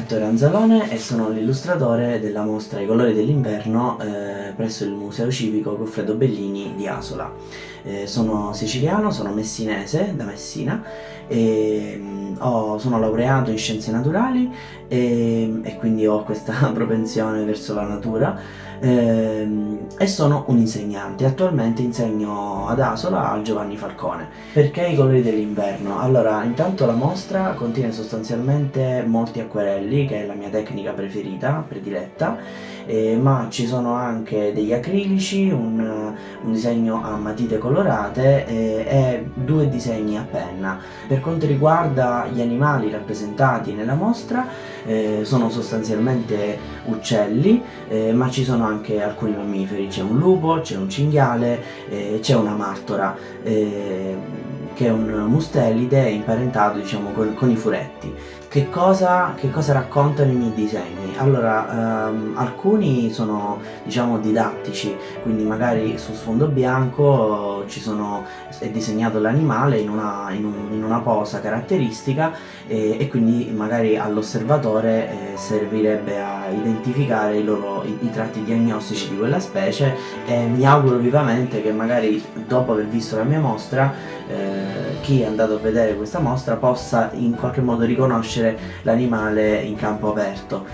Ettore Anzalone e sono l'illustratore della mostra I colori dell'inverno presso il Museo Civico Goffredo Bellini di Asola. Sono siciliano, sono messinese, da Messina, e sono laureato in scienze naturali e quindi ho questa propensione verso la natura, e sono un insegnante. Attualmente insegno ad Asola al Giovanni Falcone. Perché I colori dell'inverno? Allora, intanto la mostra contiene sostanzialmente molti acquerelli, che è la mia tecnica preferita, prediletta, ma ci sono anche degli acrilici, un disegno a matite colorate e due disegni a penna. Per quanto riguarda gli animali rappresentati nella mostra, sono sostanzialmente uccelli, ma ci sono anche alcuni mammiferi. C'è un lupo, c'è un cinghiale, c'è una martora, che è un mustelide imparentato, diciamo, con i furetti. Che cosa raccontano i miei disegni? Allora, alcuni sono, diciamo, didattici, quindi magari su sfondo bianco è disegnato l'animale in una posa caratteristica, e quindi magari all'osservatore servirebbe a identificare i tratti diagnostici di quella specie, e mi auguro vivamente che magari dopo aver visto la mia mostra chi è andato a vedere questa mostra possa in qualche modo riconoscere l'animale in campo aperto.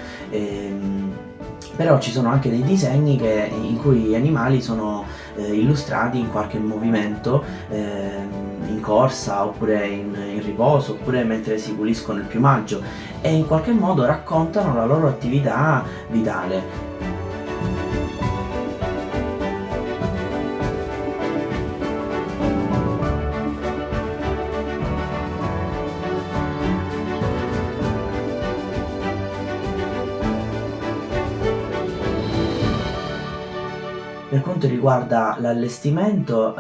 Però ci sono anche dei disegni in cui gli animali sono illustrati in qualche movimento, in corsa, oppure in riposo, oppure mentre si puliscono il piumaggio, e in qualche modo raccontano la loro attività vitale. Per quanto riguarda l'allestimento,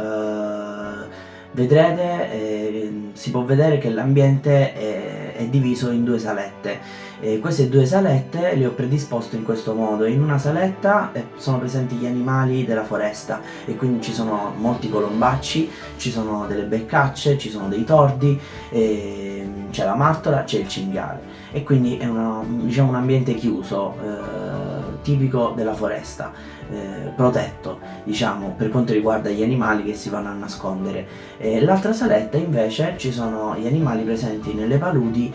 vedrete, si può vedere che l'ambiente è diviso in due salette. Queste due salette le ho predisposte in questo modo: in una saletta sono presenti gli animali della foresta, e quindi ci sono molti colombacci, ci sono delle beccacce, ci sono dei tordi, c'è la martora, c'è il cinghiale, e quindi è diciamo, un ambiente chiuso, tipico della foresta, protetto, diciamo, per quanto riguarda gli animali che si vanno a nascondere. L'altra saletta invece ci sono gli animali presenti nelle paludi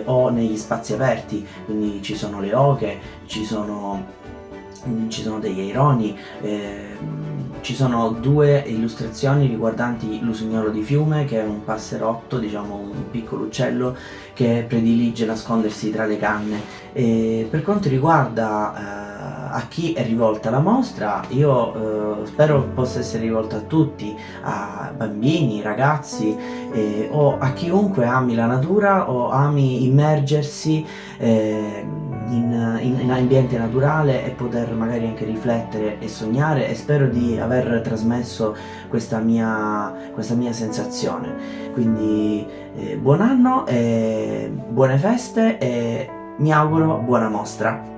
o negli spazi aperti, quindi ci sono le oche, ci sono degli aironi, ci sono due illustrazioni riguardanti l'usignolo di fiume, che è un passerotto, diciamo un piccolo uccello che predilige nascondersi tra le canne. Per quanto riguarda a chi è rivolta la mostra, io spero possa essere rivolta a tutti, a bambini, ragazzi, o a chiunque ami la natura o ami immergersi in ambiente naturale e poter magari anche riflettere e sognare, e spero di aver trasmesso questa mia sensazione. Quindi buon anno e buone feste, e mi auguro buona mostra.